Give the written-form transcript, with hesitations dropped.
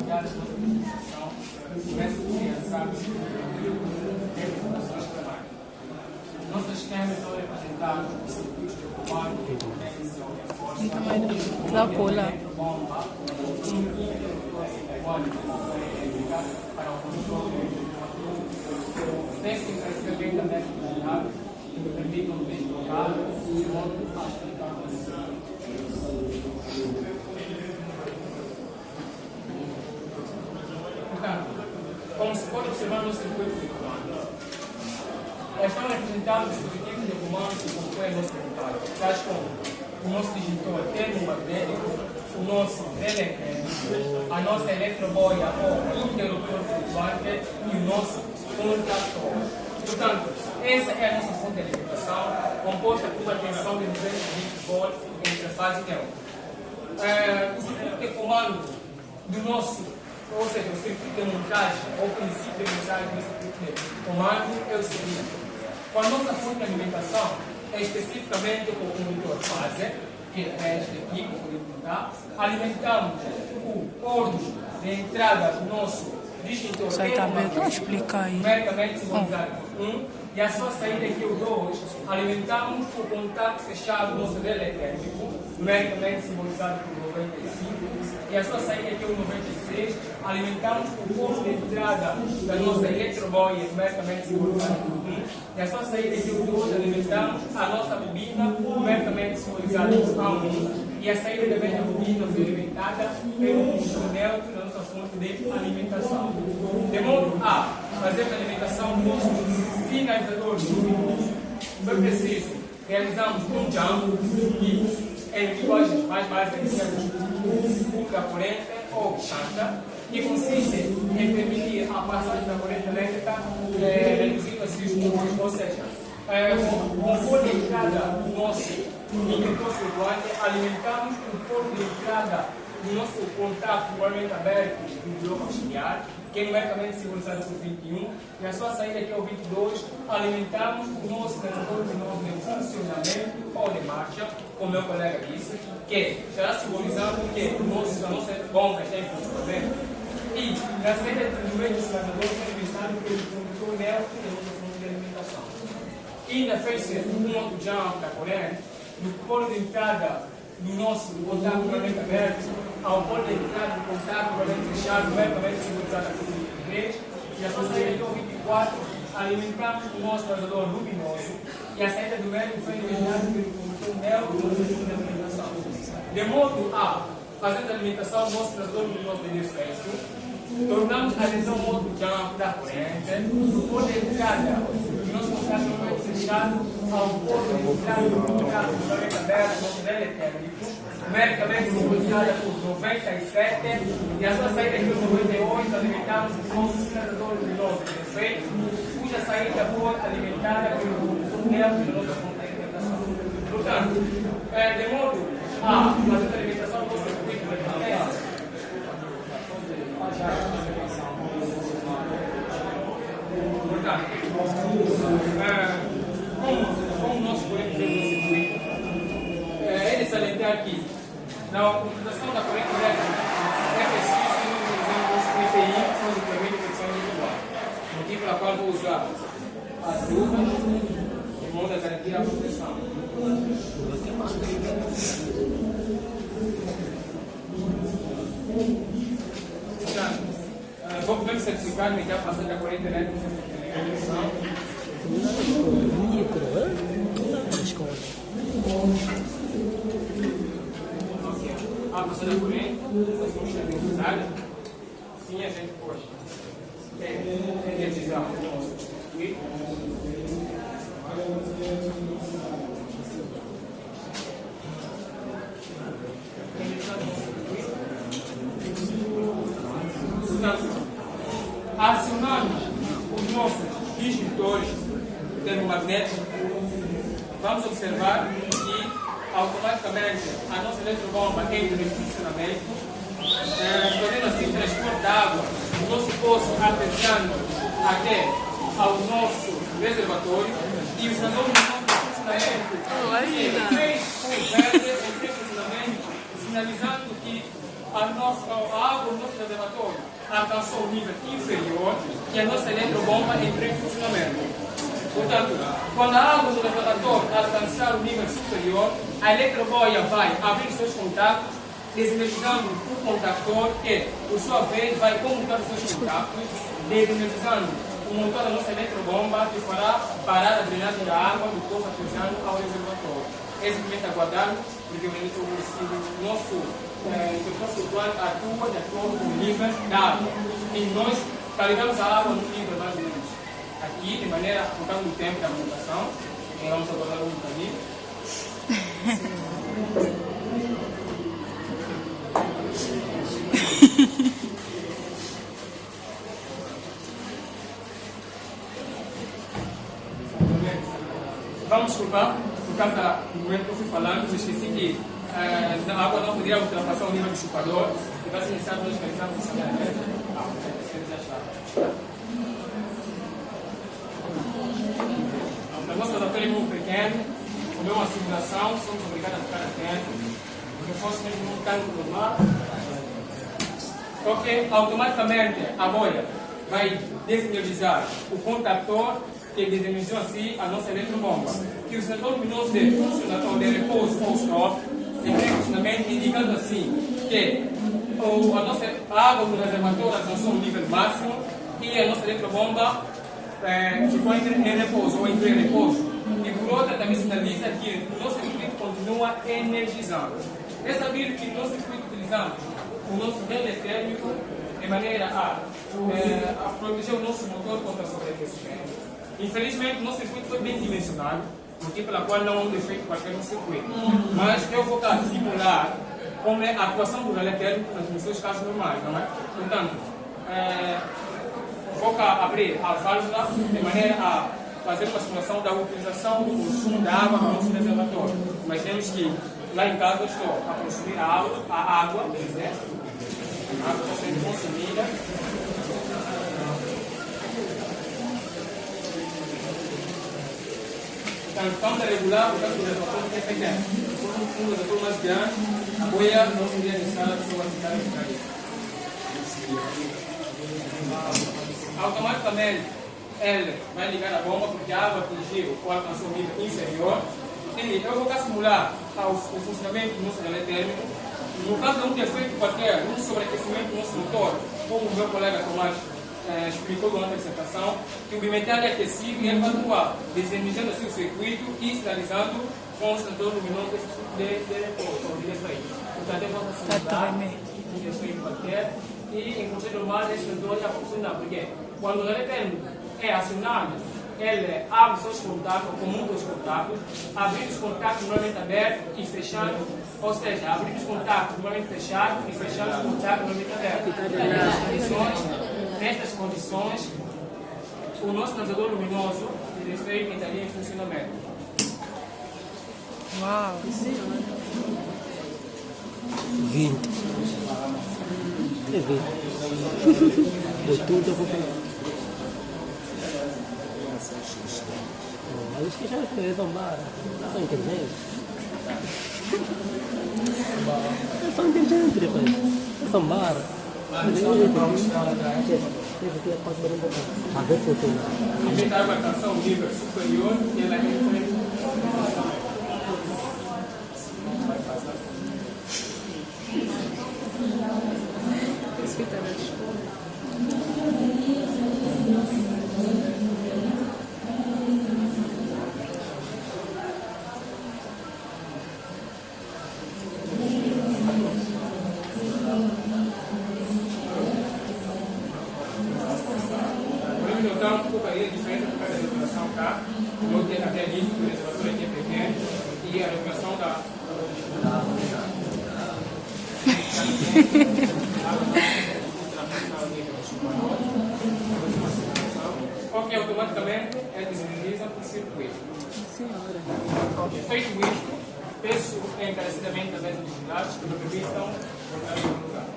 ligadas à nossa legislação, começa a criançar dentro das suas trabalhos. Nosso esquema então é apresentar os circuitos de comando, conexão e a força, bomba, para o controle. Esse crescimento da network permite um deslocar de modo a explicar a condição. Portanto, como se pode observar no circuito de comando, estão representados dispositivos de comando que compõem o nosso computador, tais como o nosso disjuntor termomagnético, o nosso relé térmico, a nossa eletroboia ou interruptor flutuante e o nosso contator. Portanto, essa é a nossa fonte de alimentação, composta por uma tensão de 220 volts entre a fase e a outra. O circuito de comando do nosso, ou seja, o circuito de montagem, ou o princípio de montagem do circuito de comando é o seguinte: com a nossa fonte de alimentação, é especificamente o condutor fase, que é este aqui, alimentamos o porto de entrada do nosso disjuntor numericamente simbolizado por 1, e a sua saída aqui, o 2, alimentamos o contato fechado do nosso relé térmico, numericamente simbolizado por 95, e a sua saída aqui, o 96, alimentamos o ponto de entrada da nossa eletroboia, numericamente simbolizado por 1, e a sua saída aqui, o 2, alimentamos a nossa bobina, numericamente simbolizada por A1, e a saída também da bobina foi alimentada pelo conjunto neutro da nossa fonte de alimentação. De modo a fazer a alimentação dos sinalizadores luminosos, foi preciso realizarmos um jump e em linguagens mais básicas dizemos curta corrente ou chanta, que consiste em permitir a passagem da corrente elétrica reduzindo assim os custos, ou seja, com a entrada do nosso interruptor flutuante, alimentamos o porto de entrada do nosso contato igualmente aberto do bloco auxiliar, que é numericamente simbolizado por 21, e a sua saída aqui é o 22, alimentamos o nosso transformador de funcionamento ou de marcha, como meu colega disse, que será simbolizado que a nossa bomba está em funcionamento, e na saída do meio do sinalizador é representado pelo condutor neutro da nossa fonte de alimentação. E ainda fez-se um outro jump da corrente, do polo de entrada do nosso contato igualmente aberto ao polo de entrada do contato igualmente fechado, numericamente simbolizado por 23, e a sua saída aqui é o 24, alimentamos o nosso vazador luminoso, e a saída do médico foi alimentada pelo condutor neutro da nossa alimentação. De modo a, fazendo a alimentação do nosso vazador luminoso de defeito, tornamos a adesão modo jump da corrente, do polo de entrada do nosso contato igualmente fechado ao polo de entrada do contato igualmente aberto, nosso relé térmico, numericamente simbolizada por 97, e a sua saída aqui, o 98, alimentamos o nosso sinalizador luminoso de defeito, cuja saída foi alimentada pelo condutor neutro da nossa fonte de alimentação. Portanto, de modo a fazer a alimentação do nosso circuito de potência, portanto, como o nosso corrente dentro do circuito, é de salientar aqui, na utilização da corrente elétrica, é preciso utilizar os EPI, que são os equipamentos de proteção individual, motivo pelo qual vou usar as luvas de modo a garantir a proteção. Vou primeiro certificar-me já passando a corrente elétrica de proteção. A passando a corrente, essas são estabilizadas. Sim, a gente pode energizar o nosso circuito. Acionamos os nossos disjuntores termomagnéticos, vamos observar que automaticamente a nossa eletrobomba entra em funcionamento, fazendo assim transporte de água do nosso poço artesiano até ao nosso reservatório, e o transforma no nosso funcionamento em funcionamento, sinalizando que a água do nosso reservatório alcançou um nível inferior e a nossa eletrobomba entrou em funcionamento. Portanto, quando a água do reservatório alcançar o nível superior, a eletroboia vai abrir seus contatos, desenergizando o contactor, que, por sua vez, vai comunicar os seus contatos, desenergizando o motor da nossa eletrobomba, que fará parar a drenagem da água do poço artesiano ao reservatório. É simplesmente aguardar, porque o nosso plano atua de acordo com o nível da água. E nós carregamos a água no nível mais ou menos aqui, de maneira, por causa do tempo da comunicação, e vamos aguardar um bocadinho. Vamos desculpar, por causa do momento que eu fui falando, eu esqueci que a água não poderia ultrapassar o nível do chupador, e vai ser necessário nós realizarmos isso agora. O nosso laboratório é muito pequeno, como é uma simulação, somos obrigados a ficar atentos, porque fosse mesmo um tanque normal. Ok, automaticamente a bolha vai desenergizar o contactor que desenergizou assim a nossa eletrobomba. E o sensor luminoso de funcionamento de repouso ou stop entra em funcionamento, indicando assim que a água do reservatório alcançou o nível máximo e a nossa eletrobomba ficou em repouso ou entrou em repouso. E por outra também sinaliza que o nosso circuito continua energizando. Dessa vez que no nosso circuito utilizamos o nosso relé térmico de maneira a proteger o nosso motor contra sobreaquecimento. Infelizmente, o nosso circuito foi bem dimensionado, motivo pela qual não há um defeito qualquer no circuito. Mas eu vou simular como é a atuação do relé térmico nos seus casos normais, não é? Portanto, vou abrir a válvula de maneira a fazer uma simulação da utilização do consumo da água no nosso reservatório. Imaginemos que lá em casa eu estou a consumir a água, né? A água está sendo consumida. Então, vamos regular o caso do reservatório que é pequeno. Se for um reservatório mais grande, a boia não seria necessária para a ficar em isso. Automaticamente, ele vai ligar a bomba porque a água atingiu ou alcançou o nível inferior. E eu vou simular o funcionamento do nosso relé térmico. No caso de um defeito qualquer, um sobreaquecimento do nosso motor, como o meu colega Tomás explicou durante a apresentação, que o bimetal é aquecido e ele vai atuar, desenergizando assim o circuito e sinalizando com o sensor luminoso de repouso, ou de defeito. Portanto, eu vou simular um defeito qualquer e em condições normais esse sensor já funciona, porque quando o relé térmico é acionado, ele abre seus contatos, comum os contatos, abrindo os contatos normalmente abertos e fechando, ou seja, abrindo os contatos normalmente fechados e fechando os contatos normalmente abertos. Nestas condições, o nosso sinalizador luminoso de defeito entraria em funcionamento. Uau! 20. É 20. De tudo eu vou pegar. Mas isso que já é tombar. Estão entendendo? Estão entendendo depois. É tombar. Aumentar a alcançar um nível superior e ela entra notar um pouco aí a diferença por causa da regulação cá, no que até ali, o reservatório aqui é pequeno, e a regulação da porque automaticamente é desenergiza o circuito. Feito isto, peço encarecidamente às entidades que me permitam voltar ao lugar.